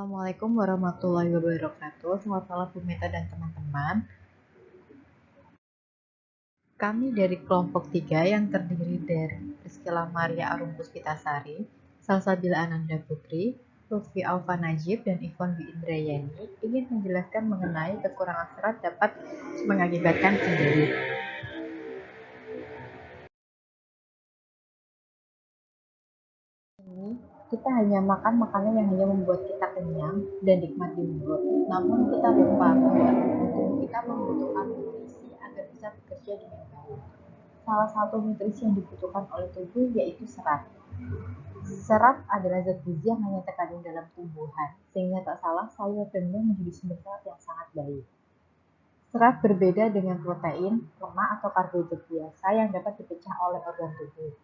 Assalamualaikum warahmatullahi wabarakatuh. Selamat malam Bu Meta dan teman-teman. Kami dari kelompok 3 yang terdiri dari Priscilla Maria Arum Puspitasari, Salsabila Ananda Putri, Lutfi Alfa Najib, dan Ivon Dwi Indrayani ingin menjelaskan mengenai kekurangan serat dapat mengakibatkan sembelit. Kita hanya makan makanan yang hanya membuat kita kenyang dan nikmat di mulut. Namun kita lupa bahwa tubuh kita membutuhkan nutrisi agar bisa bekerja dengan baik. Salah satu nutrisi yang dibutuhkan oleh tubuh yaitu serat. Serat adalah zat gizi yang hanya terkandung dalam tumbuhan, sehingga tak salah sayur dan buah menjadi sumber serat yang sangat baik. Serat berbeda dengan protein, lemak, atau karbohidrat biasa yang dapat dipecah oleh organ tubuh.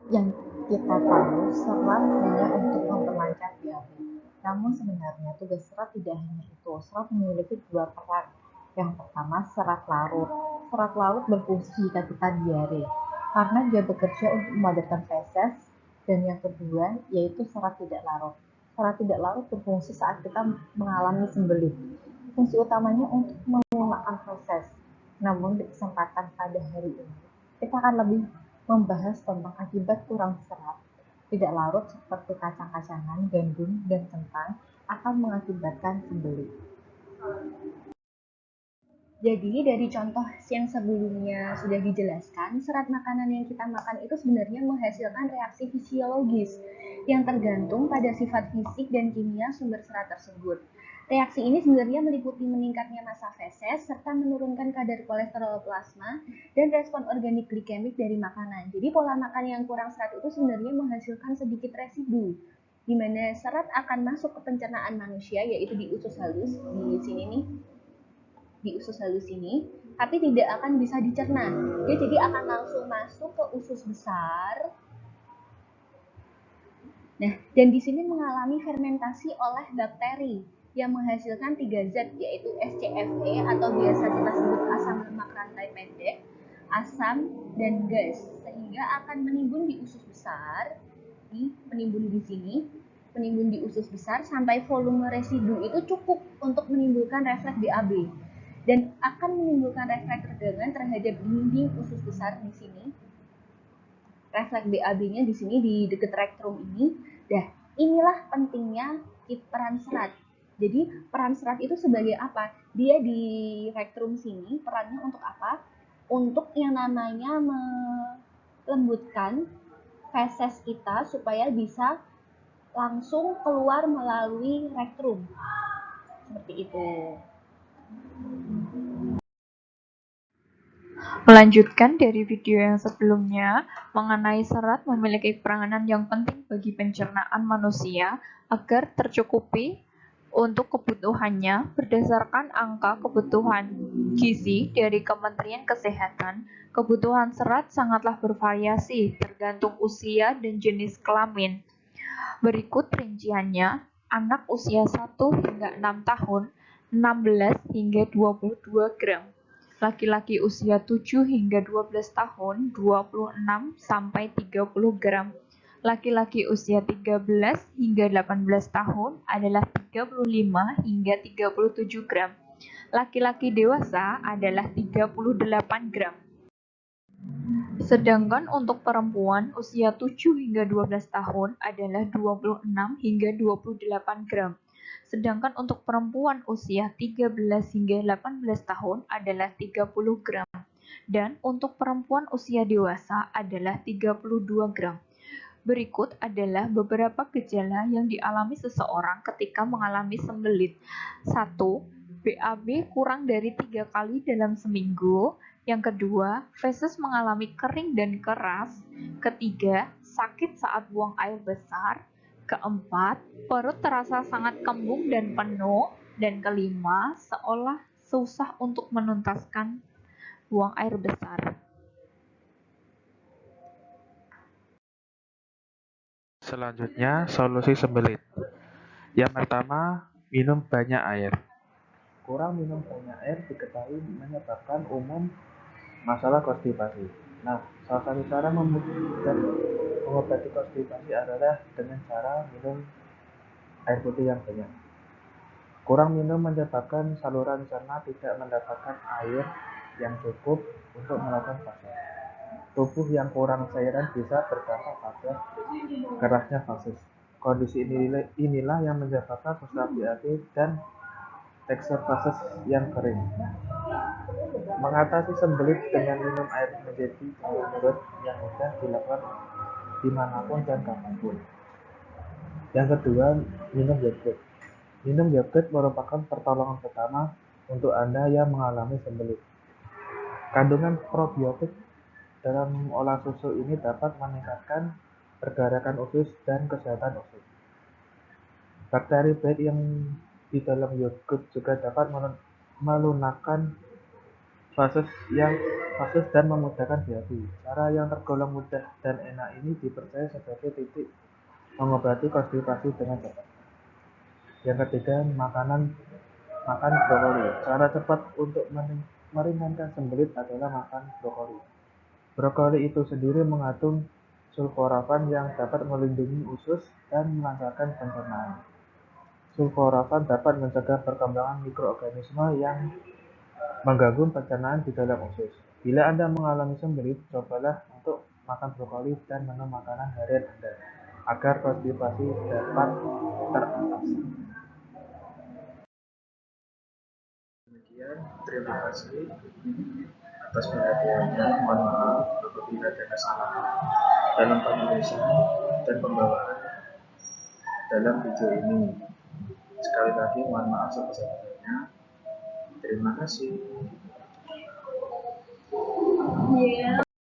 Yang kita tahu, serat hanya untuk memperlancar BAB. Namun sebenarnya tugas serat tidak hanya itu. Serat memiliki dua peran. Yang pertama, serat larut. Serat larut berfungsi jika kita diare, karena dia bekerja untuk memadatkan feses. Dan yang kedua, yaitu serat tidak larut. Serat tidak larut berfungsi saat kita mengalami sembelit. Fungsi utamanya untuk melunakan feses. Namun di kesempatan pada hari ini, kita akan lebih membahas tentang akibat kurang serat tidak larut seperti kacang-kacangan, gandum, dan kentang akan mengakibatkan sembelit. Jadi dari contoh yang sebelumnya sudah dijelaskan, serat makanan yang kita makan itu sebenarnya menghasilkan reaksi fisiologis yang tergantung pada sifat fisik dan kimia sumber serat tersebut. Reaksi ini sebenarnya meliputi meningkatnya massa feses serta menurunkan kadar kolesterol plasma dan respon organik glikemik dari makanan. Jadi pola makan yang kurang serat itu sebenarnya menghasilkan sedikit residu, di mana serat akan masuk ke pencernaan manusia, yaitu di usus halus di sini nih, di usus halus ini, tapi tidak akan bisa dicerna. Dia jadi akan langsung masuk ke usus besar. Nah, dan di sini mengalami fermentasi oleh bakteri yang menghasilkan 3 zat, yaitu SCFE atau biasa kita sebut asam lemak rantai pendek, asam, dan gas, sehingga akan menimbun di usus besar. Menimbun di sini, menimbun di usus besar sampai volume residu itu cukup untuk menimbulkan refleks BAB dan akan menimbulkan refleks tegangan terhadap dinding usus besar di sini. Refleks BAB-nya di sini di dekat rektrum ini. Dah, inilah pentingnya peran serat. Jadi peran serat itu sebagai apa? Dia di rektrum sini perannya untuk apa? Untuk yang namanya melembutkan feses kita supaya bisa langsung keluar melalui rektrum. Seperti itu. Melanjutkan dari video yang sebelumnya, mengenai serat memiliki peranan yang penting bagi pencernaan manusia agar tercukupi untuk kebutuhannya berdasarkan angka kebutuhan gizi dari Kementerian Kesehatan. Kebutuhan serat sangatlah bervariasi tergantung usia dan jenis kelamin. Berikut rinciannya: anak usia 1 hingga 6 tahun, 16 hingga 22 gram. Laki-laki usia 7 hingga 12 tahun, 26 sampai 30 gram. Laki-laki usia 13 hingga 18 tahun adalah 35 hingga 37 gram. Laki-laki dewasa adalah 38 gram. Sedangkan untuk perempuan usia 7 hingga 12 tahun adalah 26 hingga 28 gram. Sedangkan untuk perempuan usia 13 hingga 18 tahun adalah 30 gram. Dan untuk perempuan usia dewasa adalah 32 gram. Berikut adalah beberapa gejala yang dialami seseorang ketika mengalami sembelit. 1. BAB kurang dari 3 kali dalam seminggu. Yang kedua, feses mengalami kering dan keras. Ketiga, sakit saat buang air besar. Keempat, perut terasa sangat kembung dan penuh. Dan kelima, seolah susah untuk menuntaskan buang air besar. Selanjutnya, solusi sembelit. Yang pertama, minum banyak air. Kurang minum banyak air diketahui menyebabkan umum masalah konstipasi. Nah, Salah satu cara mengobati konstipasi adalah dengan cara minum air putih yang banyak. Kurang minum menyebabkan saluran cerna tidak mendapatkan air yang cukup untuk melakukan fase. Tubuh yang kurang cairan bisa berdampak pada kerasnya fases. Kondisi inilah yang menyebabkan prostat BAB dan tekstur fases yang kering. Mengatasi sembelit dengan minum air menjadi cara yang mudah dilakukan dimanapun dan kapanpun. Yang kedua, minum yogurt. Minum yogurt merupakan pertolongan pertama untuk Anda yang mengalami sembelit. Kandungan probiotik dalam olahan susu ini dapat meningkatkan pergerakan usus dan kesehatan usus. Bakteri baik yang di dalam yogurt juga dapat melunakkan fases dan memudahkan BAB. Cara yang tergolong mudah dan enak ini dipercaya sebagai titik mengobati konstipasi dengan cepat. Yang ketiga, makan brokoli. Cara cepat untuk meringankan sembelit adalah makan brokoli. Brokoli itu sendiri mengandung sulforafan yang dapat melindungi usus dan melancarkan pencernaan. Sulforafan dapat mencegah perkembangan mikroorganisme yang mengganggu pencernaan di dalam usus. Bila Anda mengalami sembelit, cobalah untuk makan brokoli dan menu makanan harian Anda agar konstipasi dapat teratasi. Demikian, terima kasih atas perhatiannya. Mohon maaf apabila ada kesalahan dalam penulisan dan pembawaan dalam video ini. Sekali lagi mohon maaf sebesar-besarnya. Terima kasih.